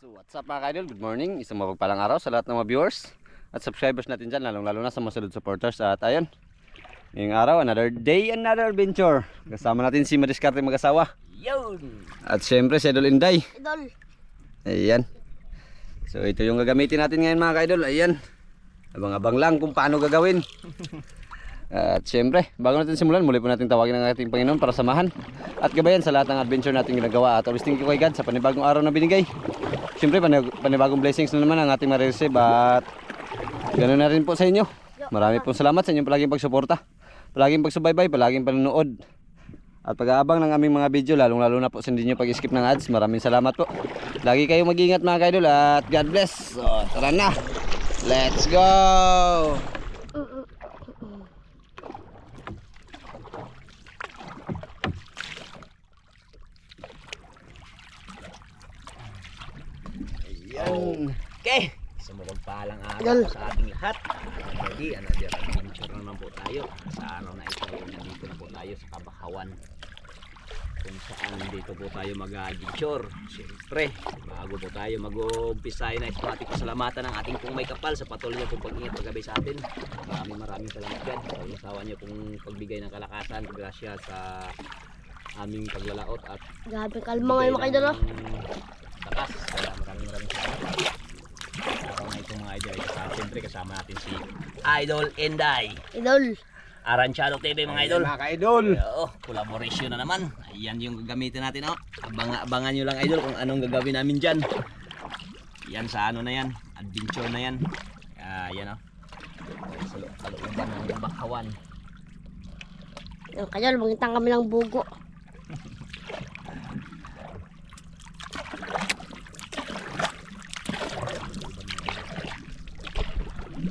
So what's up mga ka-idol, good morning, isang mapagpalang araw sa lahat ng mga viewers at subscribers natin dyan, lalong lalo na sa mga solid supporters. At ayun, ngayong araw, another day, another adventure. Kasama natin si Madiskarte mag-asawa. Yun! At syempre si Idol Inday. Idol. Ayan. So ito yung gagamitin natin ngayon mga ka-idol. Ayan, abang-abang lang kung paano gagawin. At syempre, bago natin simulan, muli po natin tawagin ang ating Panginoon para samahan at gabayan sa lahat ng adventure natin ginagawa. At always thank you kay God sa panibagong araw na binigay. Syempre, panibagong blessings na naman ang ating ma-receive. At ganoon na rin po sa inyo. Marami pong salamat sa inyong palaging pagsuporta, palaging pagsubaybay, palaging panonood at pag-aabang ng aming mga video, lalong lalo na po sa hindi nyo pag-skip ng ads. Maraming salamat po. Lagi kayong mag-ingat mga ka-idol at God bless. So tara na, let's go. Yan. Okay. Isang mapagpalang araw sa ating lahat. Lagi, another adventure na naman po tayo. Sa araw na ito, nandito na po tayo sa Kabahawan. Kung saan dito po tayo mag-adventure. Siyempre, bago po tayo mag-umpisahin na ito, ating pasalamatan ng ating pong may kapal sa patuloy niyo pong pag-ingat paggabi sa atin. Maraming salamat yan. Sa unasawa niyo pong pagbigay ng kalakasan, grasya sa aming paglalaot at Grabe kalma ngayon mga idol. takas. Kaya maraming salamat. Araw na ito mga idol, siyempre kasama natin si Idol Inday, Idol. Aranchado TV mga idol. Mga ka-idol. Oo, collaboration na naman. Ayan yung gagamitin natin, oh. Abangan nyo lang idol kung anong gagawin namin dyan. Yan sa ano na yan, adventure na yan. Yan oh, sa looban ng Bakawan. Yung kanyal, mangitang kami ng bugo.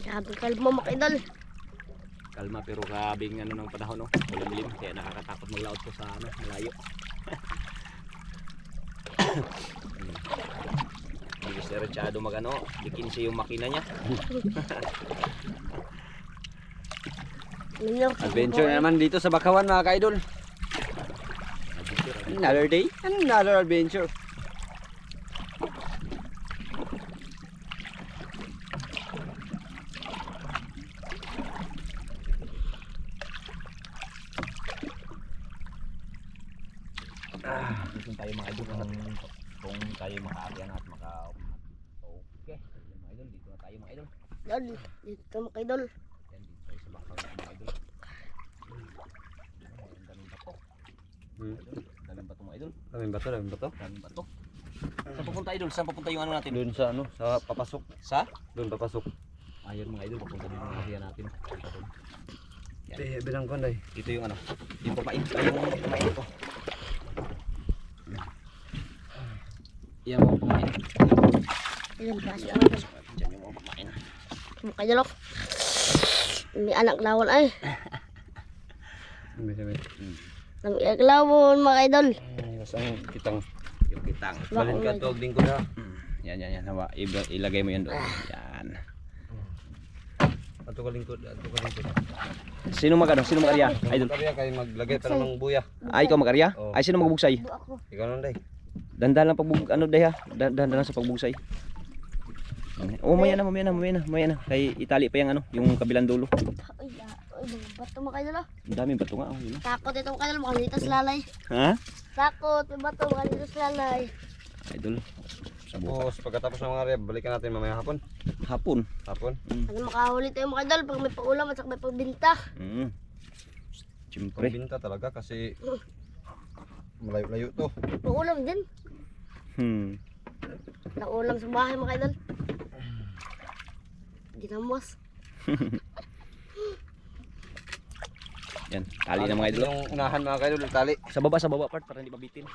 Grabe kalma mga idol. Kalma pero kabing ano ng panahon, no? Kulimlim, kaya nakakatakot maglaot ko sa ano, malayo. Hindi si Richado magano, dikin siya yung makina niya. Adventure na naman dito sa Bakawan mga ka-idol. Another day, another adventure. Dito tayo mga idol kung tayo makaaryan at okay. Mga idol, dito na tayo mga idol. Idol, dito mga idol. Yan, dito tayo sa Bakawan mga idol. Ang daming bato. Daming bato mga idol. Daming bato, daming bato. Daming bato. Saan pupunta idol? Saan pupunta yung ano natin? Doon sa ano, sa papasok. Sa? Doon papasok. Ayun mga idol, papunta din yung area natin. Yan. Bilang ko Day. Ito yung ano, yung pamain. Yung pamain ko. Yan mo pamain. Idol, baso lang idol. Diyan yung mga pamain. Mga idol, oh. May anak lawon ay. May anak lawon mga idol. Kasang kitang. Yung kitang. Balin ka tog din ko na. Yan. Hawa, ilagay mo yan doon. Yan. Ato ka lingkod, ato ka lingkod. Sino mag-ano? Sino mag-arya? Idol. Karya kayo maglagay para ng buya. Ay, ikaw mag-arya? Oo. Ay, sino magbugsay? Do ako. Ikaw nun Day. Dandan lang pagbug ano day ha. Dandan lang sa pagbugsay. Oh, maya na. Kay itali pa yung ano, yung kabilang dulo. Ay, bato mga idol, oh. Ang daming bato nga, oh, yun. Takot ito mga idol, makalitas lalay. Ha? Takot, may bato, makalitas lalay. Idol. Sa buka. Tapos pagkatapos ng mga rep, balikan natin mamaya hapon. Hapon. Hapon. Ano makahuli tayo mga idol pag may paulam at saka may pagbinta. Siyempre. Pambinta talaga kasi malayo-layo to. Paulam din. Naulam sa bahay mga idol. Ginamos. Yan, tali na mga idol. Yung unahan mga kaidol, tali. Sa baba part para hindi mabitin.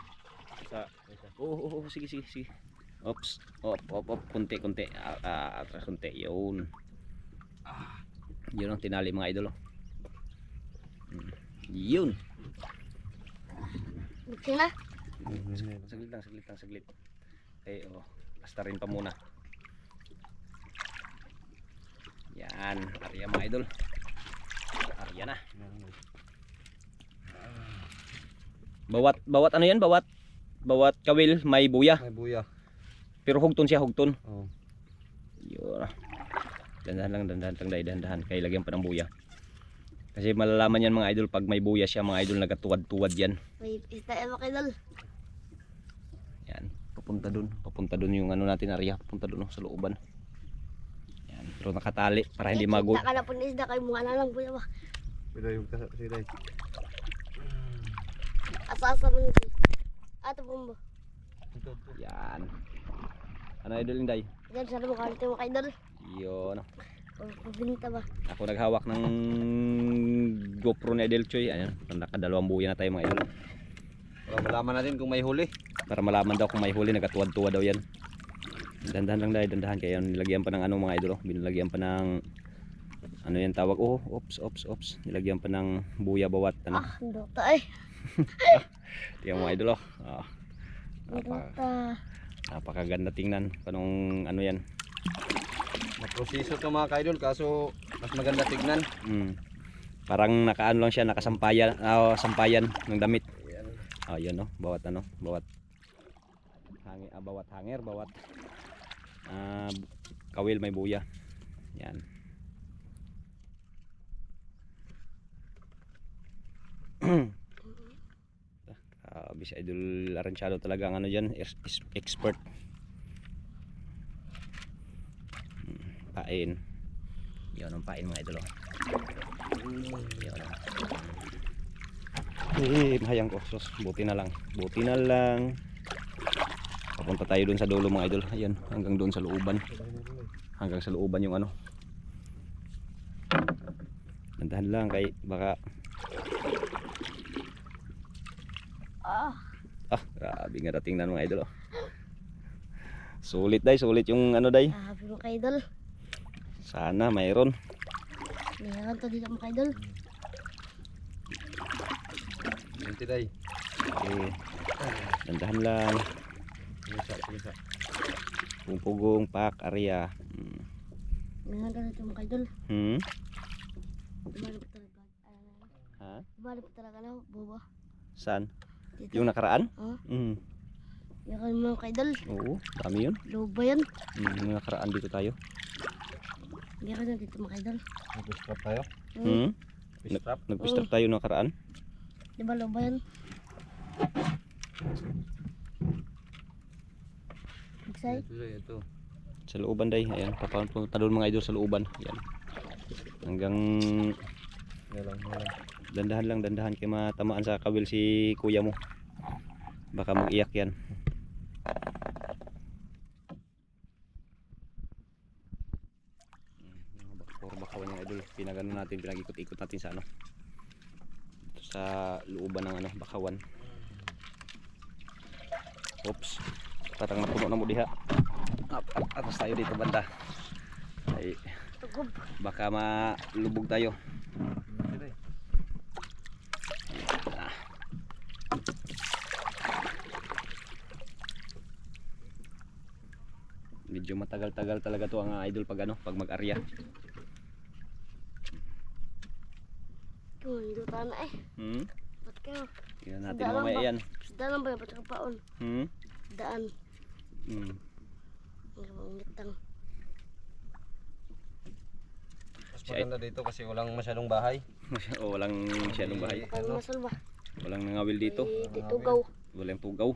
Oo, sige. Oops. Op, konti. Atras konti. Yun. Yun ang tinali mga idol. Yun. Buksin na. Saglit. Okay, basta rin pa muna. Yan, arya mga idol. Arya na. Bawat ano yan? Bawat kawil may buya. May buya. Pero hugton siya, hugton. Oh. Yun. Dandahan lang day, dandahan. Kaya lagyan pa ng buya. Kasi malalaman yan mga idol pag may buya siya mga idol, nagatuwad-tuwad yan. May isda yan mga idol. Yan, papunta dun yung ano natin area, papunta dun sa looban. Yan, pero nakatali para hindi mago. Kita ka na po ng isda kayo mga lang buya ba. Pwede yung kasi Asa-asa mo nito. Ato po mo. Yan. Ano idol Inday? Diyan sa mga kalito mga idol. Yun. Pabinta ba? Ako naghawak ng GoPro ni Idol Choy. Ayan, nakadalawang buya na tayo mga idol. Para malaman natin kung may huli. Para malaman daw kung may huli, nagatuwad-tuwad daw yan. Dandahan lang dahil, dandahan. Kaya nilagyan pa ng ano mga idol. Binilagyan pa ng ano yan tawag. Oh, ops. Nilagyan pa ng buya bawat. Ano? Dota eh. Tingnan mga idol. Oh. Dota. Napakaganda tingnan. Panong ano yan. Maproseso to mga ka-idol, kaso mas maganda tignan. Parang nakaano lang siya, nakasampayan, sampayan ng damit. Ayan. Yun no, bawat hanger, bawat kawil may buya. Yan. Grabe si Idol Aranchado talaga ang ano dyan, expert. Pain. Yun ang pain mga idol. Yun. Mahayang ko. Sus, buti na lang. Papunta tayo dun sa dulo mga idol. Ayan, hanggang doon sa looban. Hanggang sa looban yung ano. Nandahan lang kay baka grabe nga dating na mga idol. Sulit yung ano day. Happy mga idol. Sana mayroon. Mayroon to dito mga idol. Ganti day. Okay. Dandahan lang. Pinisa. Pugong pak area. Mayroon to dito mga idol. Bumalik talaga. Ha? Bumalik talaga na bobo. Saan? Dito. Yung nakaraan? Mayroon mga idol. Oo, dami yun. Loba yan. Yung nakaraan dito tayo. Mayroon na dito mga idol. Nag-strap tayo. Strap. Nag-strap tayo nakaraan. Diba loba yan? Magsay? Ito. Sa looban day. Ayan, papunta doon mga idol sa looban. Ayan. Hanggang dandahan kay matamaan sa kawil si kuya mo. Baka mag-iyak yan. Bakaw niya idol. Pinagano natin, pinag-ikot-ikot natin sa ano. Dito sa looban ng ano, bakawan. Oops. Parang napuno na mo diha. Atas tayo dito banda. Ay, baka malubog tayo. Medyo matagal-tagal talaga to ang idol pag ano, pag mag-arya. Kung hindi tayo na eh. Ba't kayo? Tingnan natin mamaya yan. Daan ba? Ba't ka paon? Daan. Ang litang. Mas maganda dito kasi walang masyadong bahay. O walang masyadong bahay. Pag masal ba? Walang nangawil dito. Dito gaw. Walang pugaw.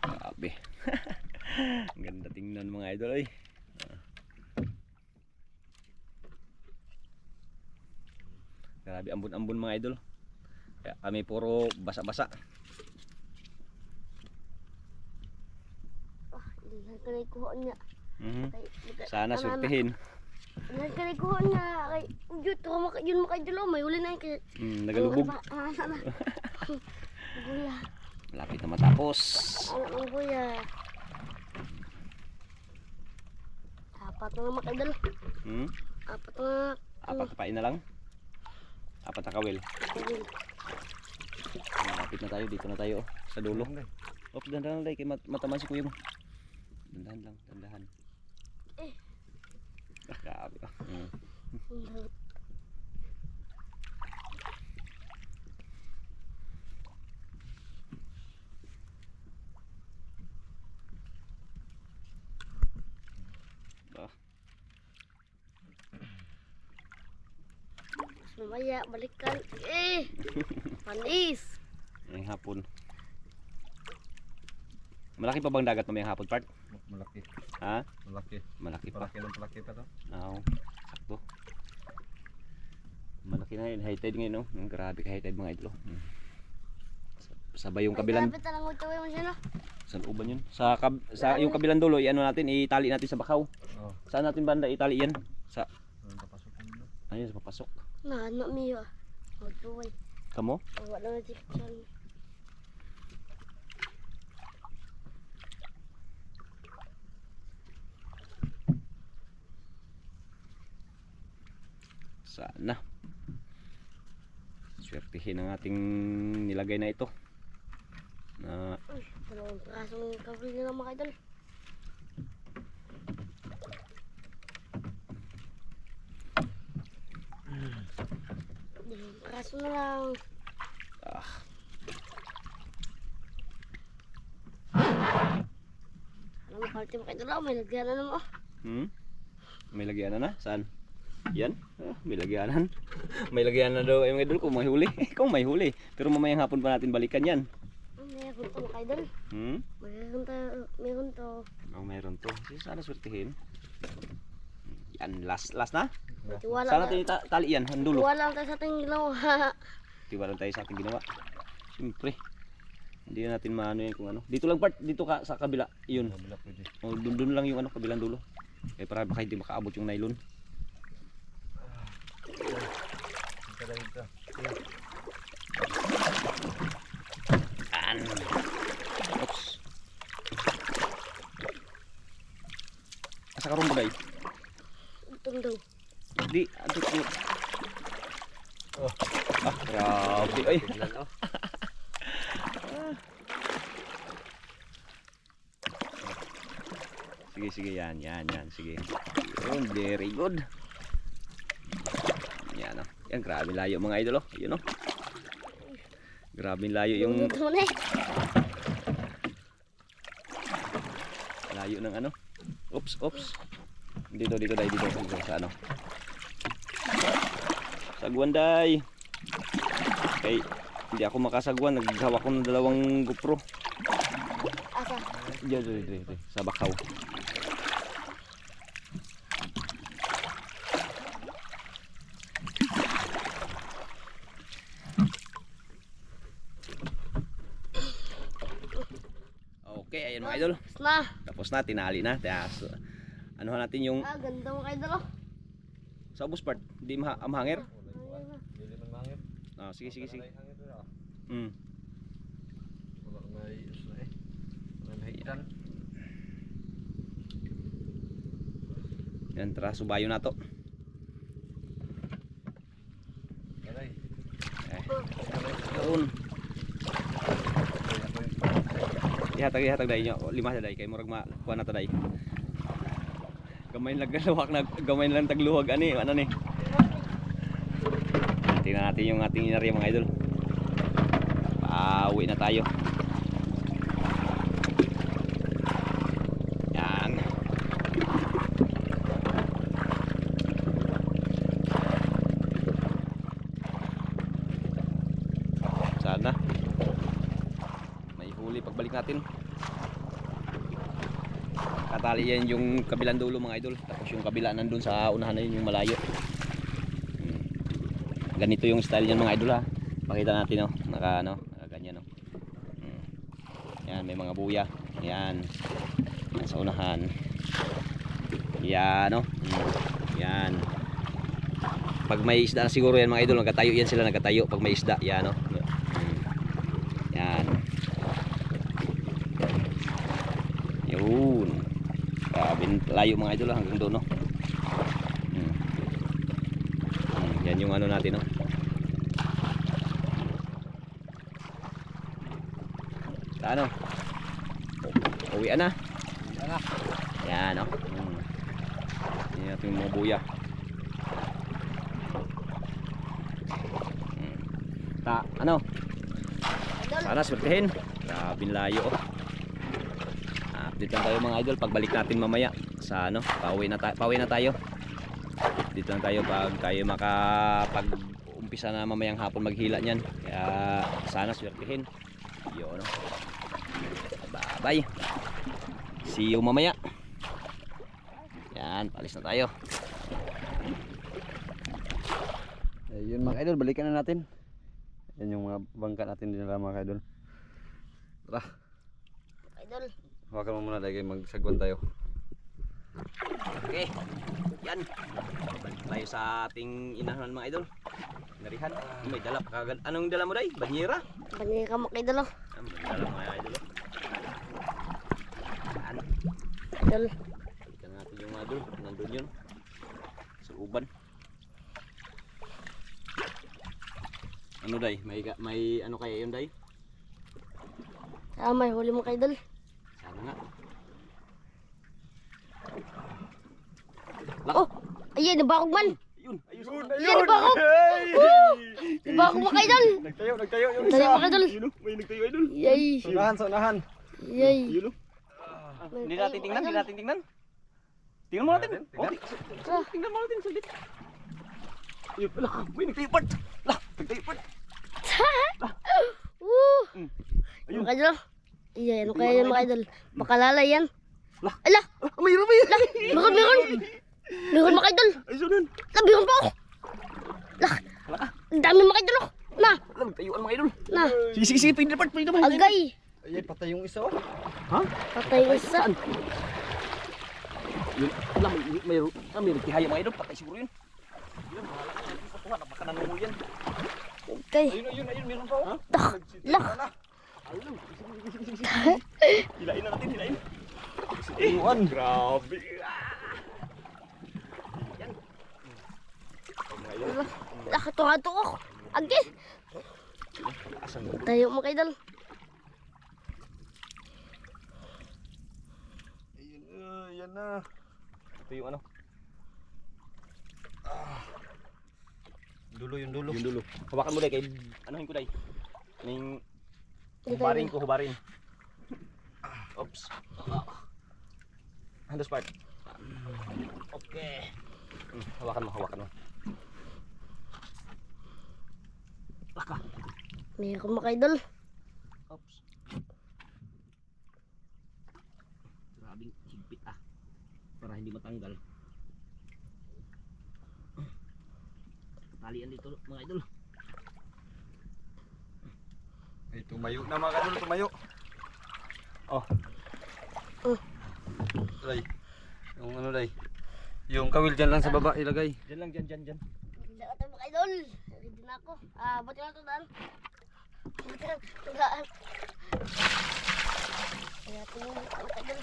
Grabe. Ang ganda tingnan mga idol ay. Grabe ambon-ambon mga idol. Kaya kami puro basa-basa. Ilan ka na ikuha niya. Sana surtihin. Ilan ka na ikuha niya. Yun makaidolo. May huli na yun. Nagalubog. Buya. Malapit na matapos. Anak ng buya. Apat na nga makaidolo. Apat na nga. Apat na pain na lang. Apat na kawil. Malapit na tayo. Dito na tayo. Sa dulo. Ops, dandahan lang. Kaya mataman si kuya mo. Dandahan lang. Dandahan. Mm. Ah, Mas mamaya, balikan. Panis. ngayong hapon. Malaki pa bang dagat mamayang hapon, part? Malaki. Ha? Malaki. Malaki pa. Malaki pa to. Oo, sakto. Malaki na yun, high tide ngayon, no? Grabe ka high tide mga idol. Mm. Sabay yung kabilang, Grabe talang utawin mo siya, no? saan uban yun? Sa yung kabilang dulo, i-ano natin, itali natin sa bakaw. Oh. Saan natin banda itali yan? Sa, Ano papasok mo? ayun, sa papasok. Ano, miyo. Magtuway. Kamo? Wala na chicken. Sana. Swertihin ang ating nilagay na ito. Na Uy, dalawang prasong kabili na mga idol. Dalawang praso na lang. ah, Alam mo, kalti mga idol, may lagyan na naman. may lagyanan na? Saan? Yan? May lagyanan. May lagyanan daw ay mga idol kung may huli. Kung may huli. Pero mamayang hapon pa natin balikan yan. Meron to mga idol. Meron to. Oh, meron to. Sana swertihin. Yan, last na? Tiwala Sana lang. natin tali yan, ang dulo. Tiwala lang tayo sa ating ginawa. Tiwala tayo sa ating ginawa. Siyempre. Hindi na natin maano yan kung ano. Dito lang part, dito ka sa kabila. Yun. Kabila pwede. O, dun lang yung ano, kabilang dulo. Eh para baka hindi makaabot yung nylon. Ito lang ito. Yan. Oops. Asa ka ron ba guys? Itong daw. Di, ato ko. Oh. Ah, grabe. Ay. Tignan oh. Sige, yan. Sige. Yun, very good. Yan, oh. Yan, grabe layo mga idol, oh. Yun, oh. Grabe layo yung Luto na eh. layo ng ano. Oops. Dito sa ano. Sagwan day. Okay, hindi ako makasagwan, naghawak ko ng dalawang GoPro. Asa? Diyan, sa bakaw. Okay, ayun mga idol. Tapos na. Tapos na, tinali na. Tapos, ano natin yung Ganda mga idol oh. sa ubos part. Hindi mahangir. Ayun na. Dili man mangit. Ah, sige. Hangit na. Mm. Wala may isla eh. Wala may hitan. Yan, tara, subayo na to. Alay. Doon. Ihatag dai nyo. Lima sa dai kay murag kuha na ta dai. Gamay lang galawak na gamay lang tagluwag ani, ano ni. Tingnan natin yung ating inarya mga idol. Pauwi na tayo. Yan. Sana may huli pagbalik natin. Katali yan yung kabilang dulo mga idol. Tapos yung kabila nandun sa unahan na yun yung malayo. Ganito yung style yan mga idol ha. Pakita natin oh. Naka ganyan oh. Yan, may mga buya. Yan. Yan sa unahan. Yan oh. Yan. Pag may isda na siguro yan mga idol, nagkatayo yan sila, nagkatayo pag may isda. Yan oh. Yan. Yun. Grabe layo mga idol hanggang doon no. Yan yung ano natin no. Ano? Uwi na. Yan no. Yan natin yung mga buya. Ano? Sana swertihin. Grabe layo oh. Update lang tayo mga idol pagbalik natin mamaya sa ano, pauwi na tayo. Dito lang tayo pag tayo umpisa na mamayang hapon maghila niyan. Kaya sana swertihin. Yun. Bye. See you mamaya. Yan, palis na tayo. Ayun mga idol, balikan na natin. Yan yung mga bangka natin din mga idol. Tara, Idol. hawakan mo muna dahil magsagwan tayo. Okay. Yan. Balik tayo sa ating inahan mga idol. Narihan. May dala pa kagad. Anong dala mo day? Banyera? Balik ka mga idol. May dala mga idol. Yan. Idol. Balikan natin yung mga idol. Nandun yun. Sa uban. Ano day? May ano kaya yun day? May huli mo idol. Sana nga. Oh, ayan, nabakog man. Ayun. Ayun. Ayan, nabakog. Nabakog mga idol. Nagtayo yung Tayo mga idol. Yun oh. May nagtayo idol. Yay. Sunahan. Yay. Yun oh. Hindi natin tingnan. Tingnan mo natin. Oh, tingnan mo natin saglit. Ayun pala. May nagtayo part. Nagtayo part. Woo. Ayun. Mga idol. Iya, ano kaya yan mga idol? Makalala yan. Lah. Ala, Mayroon. meron. Meron mga idol. Ay, sunod. Meron pa ako. Lah, ang dami mga idol. Na, Alam, tayuan mga idol. na. Sige, pwede pa. Agay. Ayun, patay yung isa oh. Ha? Patay yung isa. Saan? Yun, alam, may nagtihaya mga idol. Patay siguro yun. Yun, bahala ka. Hindi pa tuwa. Baka nanungo yan. Okay. Ayun, meron pa. Ha? Lah. Alam, sige. Hilain na natin, hilain. Ayun, grabe. Yan. Mga idol. Lah, katuhato ko. Agay. Asan mo? Tayo mga idol. Ayun, yan na. Ito yung ano? Dulo. Yung dulo. Hawakan mo day kay anuhin ko day. Ning hubarin. Oops. Handos part. Okay. Hawakan mo. Laka. Meron mga idol. Oops. Grabing higpit para hindi matanggal. Talian dito mga idol. Ay, tumayo na mga idol, tumayo. Oh. Day. Yung ano day? Yung kawil dyan lang sa baba ilagay. Diyan lang, dyan. Hindi ka tayo mga idol. Ready na ako. Buti na ito daan. Buti na ito daan. Kaya tumulong ka mga idol.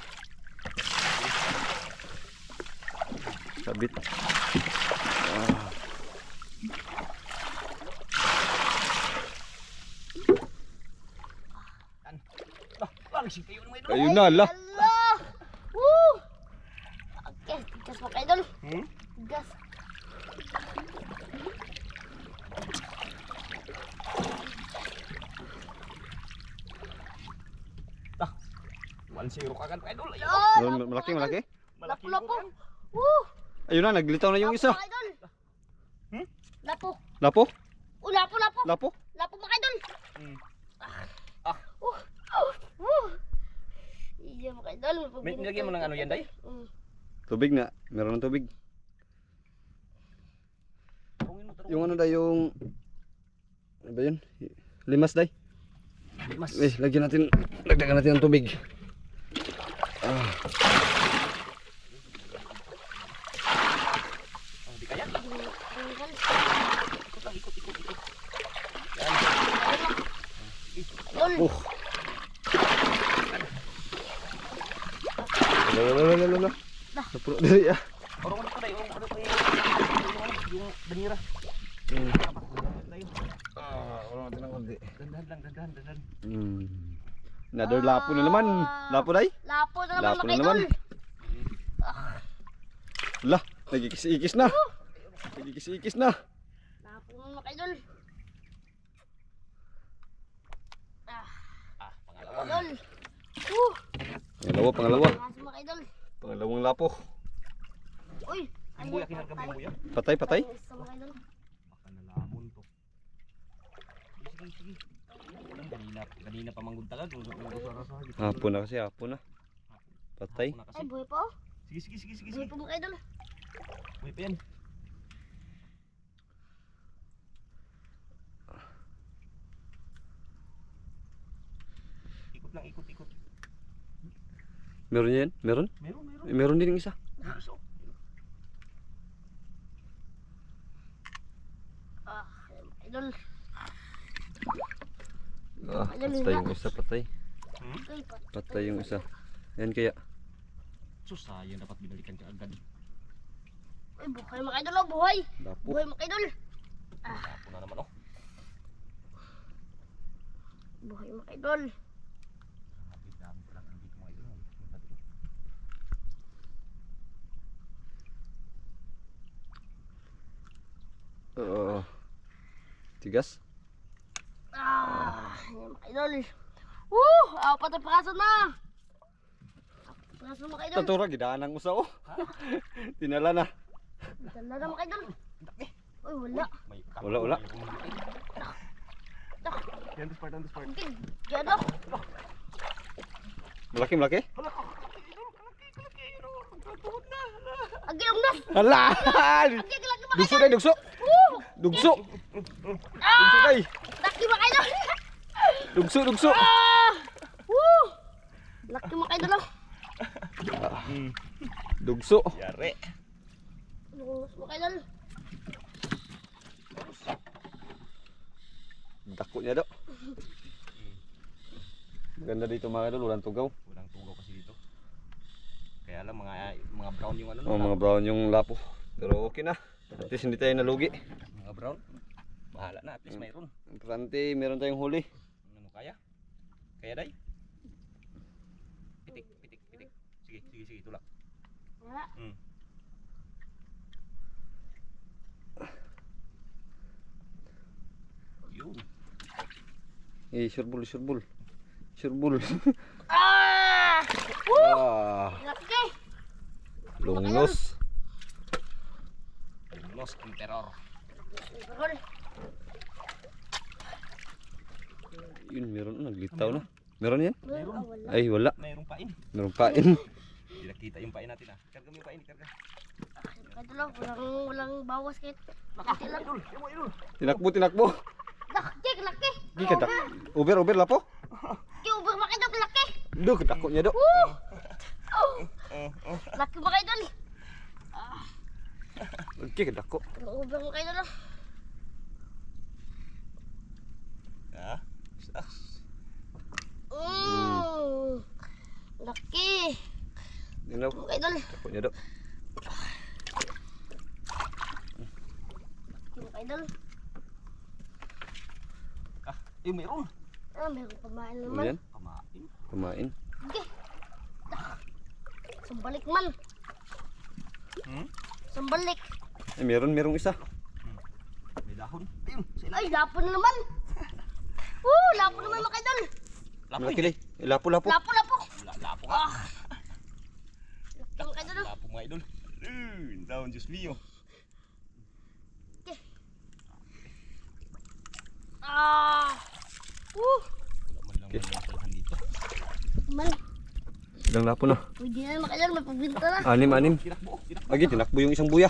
Sabit. Nagsitayo ng mga idol. Ayun na, la. Allah! Woo! Okay, tigas mga idol. Tigas. Zero kagad mga idol. Ayun. Oh, Malaki. Lapo. Woo! Ayun na, naglitaw na yung isa. Lapo, mga idol. Lapo. Lapo? Oh, lapo. Lapo? Lapo mga idol. Woo! Iya mga idol. May nilagyan mo ng ano yan, day? Tubig na. Meron ng tubig. Yung ano day, yung... Ano ba yun? Limas day. Limas. Lagdagan natin ng tubig. Di kaya? Ikot. Idol. Lala. Napuno diri ah. Orong ano ko day? Yung banira. Wala natin ng kundi. Dandan. Another lapo na naman. Lapo day? Lapo na naman Lapo mga na idol. naman. Lah, nagikis-ikis na. Nagikis-ikis na. Lapo na mga idol. Idol. Pangalawa. Kaso mga idol. Pangalawang lapo. Uy. Yung buya, kinarga mo yung buya. Patay, patay. Isa mga idol. Baka nalamon to. Sige. Kanina pa manggod tagal. Hapon na kasi, hapon na. Patay. Ay, buhay pa oh. Sige. Buhay pa mga idol. Buhay pa yan. Ikot lang, ikot. Meron yan? Meron? Meron. Meron din yung isa. Iso. Ah, idol. Patay yung isa, patay. Okay, Patay yung isa. Yan kaya. Sayang dapat binalikan ka agad. Uy, buhay mga idol oh, buhay. Lapo. Buhay mga idol. Ako na naman oh. Buhay mga idol. Dami pa lang andito mga idol. Tigas. Yan mga idol. Apat na piraso na. Piraso mga idol. Tatura, gidaan mo sa o. Tinala na. Dala na mga idol. Uy, wala. Wala. Yan, this part. Okay, gano. Malaki. Agilong na. Hala! Agilong na mga Dugso idol. day, dugso. Dugso. Dugso day. Laki mga idol. Dugso. Laki mga idol oh. Dugso. Yari. Lungos mga idol. Dako niya daw. Maganda dito mga idol, walang tugaw. Walang tugaw kasi dito. Kaya lang mga brown yung ano. Mga brown yung lapo. Pero okay na. At least hindi tayo nalugi. Mga brown. Bahala na, at least mayroon. Importante, meron tayong huli. Ano kaya? Kaya day? Pitik. Sige, tulak. Wala. Yun. Sureball. Ah! Laki. Lungnos. Los Emperor. Idol. Yun, meron na, naglitaw na. Meron yan? Wala. Ay, wala. Mayroong pain. Meron pain. Hindi nakita yung pain natin ah. Karga mo yung pain, karga. Idol oh, walang bawas kahit. Idol. Tinakbo. Laki. Di ka dak. Uber lapo. Ubur mga idol, laki. Duh, dako niya do. Laki mga idol. Okay, ka dako. Ubur mga idol oh. Ah. Laki. Dinaw. Mga idol. Dako niya do. Mga idol. Mayroon. Meron pamain Ano naman. yan? Kamain. Kumain. Okay. Sambalik man. Sambalik. Ay, merong isa. May dahon. Ayun. Ay, lapo na naman. Lapo naman mga idol. Malaki day. Lapo. Lapo. Lapo nga. Laki mga idol. Lapo mga idol. Down, Diyos mio. Wala man lang Okay. masalahan dito. Man. Ilang lapo na? Pwede na mga idol. May pagbinta na. 6. Tinakbo. Agi, tinakbo yung isang buya.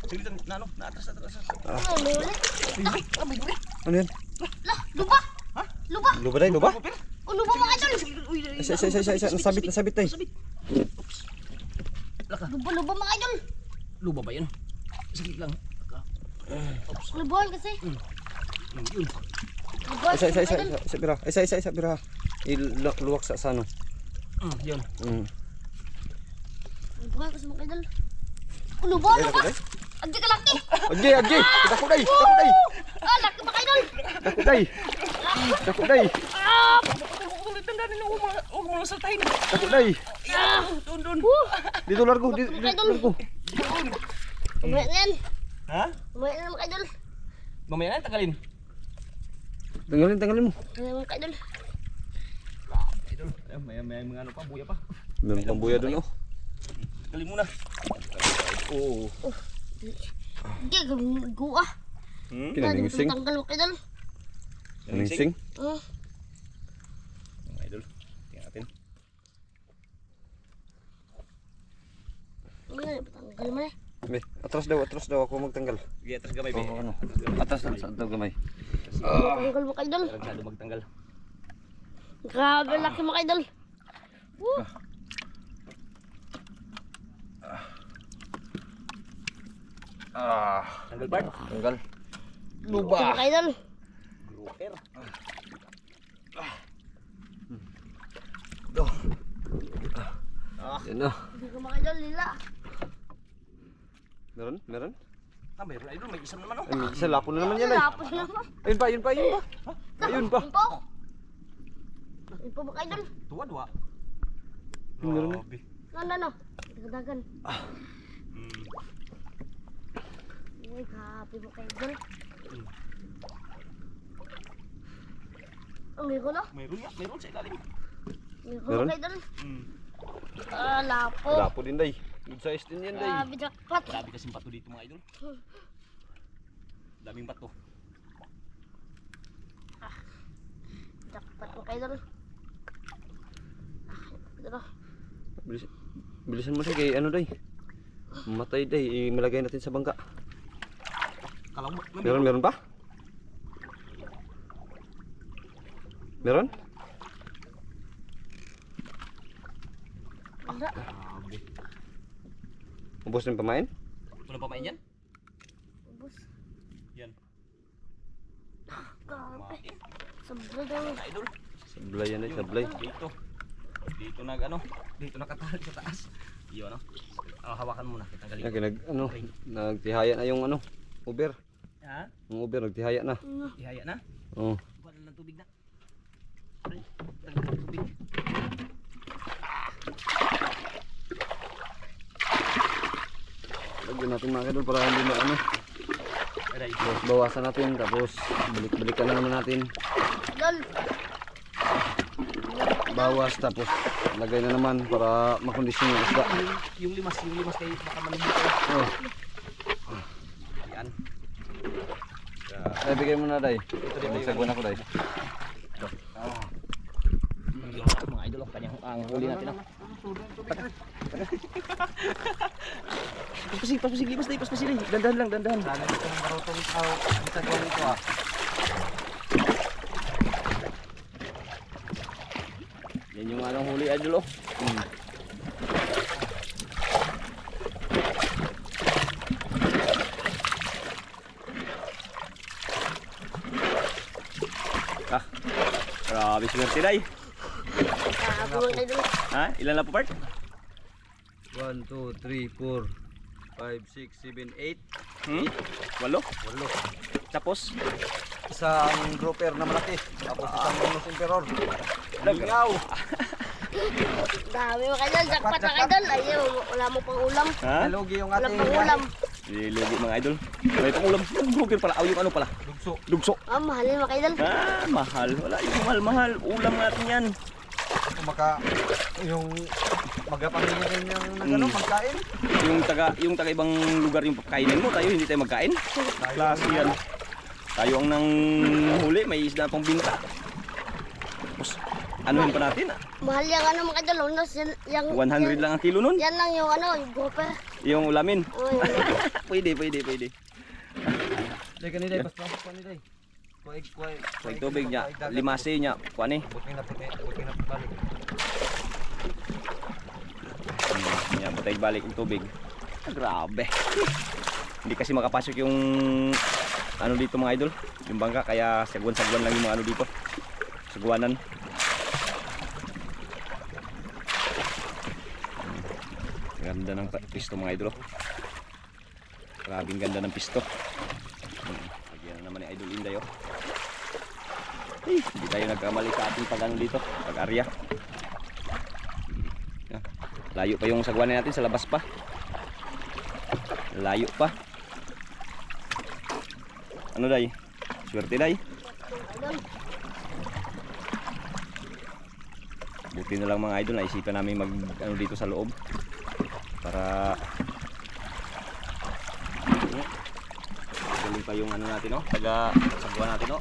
Sige lang, naatras. May wala. Ano yan? Luba. Luba. Luba day, luba? Luba mga idol. Isa. Nasabit day. Luba mga idol. Luba ba yun? Sige lang. Lubahan kasi. Yun. Lubahan Isa mga idol. bira. Luwak sa ano. Yun. Lubahan kasi mga idol. Lubahan Dako luba. day. Agi ka laki. Agi. Dako day. Laki mga idol. Dako day. Huwag mo saltahin. Dako day. Doon. Dito largo. Umaya na yan. Ha? Umaya na mga idol. Mamaya na, tagalin. Tanggalin mo. Umaya mga idol. idol. Ayun, may mga ano pa, buya pa. Meron pang buya doon oh. Galing muna. Oo. Hindi, guwa. Kinaningsing. Tanggal mo idol. Kinaningsing. Mga idol, tingnan natin. Tanggal mo eh. Atras daw ako magtanggal. Sige, atas gamay ba? Oo, ano. Atras sa gamay. Tanggal mo idol. Masyado magtanggal. Grabe, laki mo idol. Woo! Tanggal Bart. Tanggal. Luba. Laki mo idol. Grouper. Yan na. Hindi ko idol, lila. Meron? Meron? Mayroon idol, may isang naman oh. Ay, isa lapo na naman yan ay. Tapos naman. Ayun pa. Ayun pa. Ayun po. Ayun po ba idol? Tuwa. Meron na. No. Dagdagan. Ay, grabe mo idol. Ang ligo na. Mayroon sa ilalim. Ligo Meron? mo idol. Lapo. Lapo din day. Good size din yan day. Grabe, jackpot. Grabe kasing bato dito mga idol. Daming bato. Jackpot mo idol. Idol. Bilisan mo siya kay ano day. Matay day. Malagay natin sa bangka. Kalaw mo. Meron pa? Meron? Wala. Grabe. Ubos na yung pamain? Walang pamain yan? Ubus. Yan. Grabe. Sobrang daw. Mga idol. Sablay yan ay, sablay. Dito dito nakatali sa taas. Iyo ano? Hawakan muna kita galing. Yan, nagtihaya na yung ano, Uber. Ha? Yung Uber nagtihaya na. Ihaya na. Oo. Wala ng tubig na. Ay, tanggal ng tubig. Lagyan natin mga kadol para hindi na ano. Aray. Bawasan natin tapos balik-balikan na naman natin. Idol. Bawas tapos lagay na naman para makondisyon yung isda. Yung limas kayo baka malumot. Oh. Yan. Ay, bigay mo na day. Sagwan ako day. Mga idol, kanyang ang huli natin. Paspasin, limas tayo, paspasin. Dandahan lang, dandahan. Sana ito ng marutong tao. Isa ko nito ah. Yan yung anong huli idol oh. Grabe swerte day. Grabe mo idol. Ha? Ilan na po part? 1, 2, 3, 4, 5, 6, 7, 8. Walo? Tapos? Isang grouper na malaki. Tapos isang bonus emperor. Lingaw. Grabe mo idol. Jackpot na idol. Ayaw, wala mo pang ulam. Ha? Nalugi yung Wala ating pang ulam. Lugi mga idol. May pangulam. Yung burger pala. Yung ano pala? Dugso. Mahalin mo idol. Mahal. Wala yung mahal. Ulam natin yan. Yung magapamilya din yung nagano magkain. Yung taga ibang lugar yung kainin mo. Tayo hindi tayo magkain. Klase yan. Tayo ang nang huli. May isda pang binta. Tapos anuhin pa natin. Mahal yung ano mga idol. Unos, yung 100 lang ang kilo nun. Yan lang yung ano, yung gopher. Yung ulamin. Oh, yun. Pwede. Day kanila paspas pa ni day. Kuwag tubig niya. Limase niya. Kuha ni. Buti na balik. Yan, patay balik yung tubig. Grabe. Hindi kasi makapasok yung ano dito mga idol. Yung bangka. Kaya sagwan-sagwan lang yung mga ano dito. Sagwanan. Ganda ng pisto mga idol. Grabing ganda ng pisto. Lagyan na naman ni Idol Inday oh. Hindi tayo nagkamali sa ating pag-ano dito, pag-arya. Layo pa yung sagwanan natin, sa labas pa. Layo pa. Ano day? Swerte day. Idol. Buti na lang mga idol, naisipan namin mag ano dito sa loob para galing pa yung ano natin, no? Taga sagwa natin, no?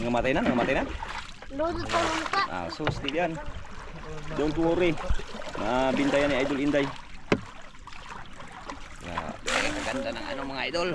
Nangamatay na, nangamatay na. Lodot pa ng mukha. Ah, so still yan. Don't worry. Mabinta yan ni Idol Inday. Ang ganda ng ano mga idol.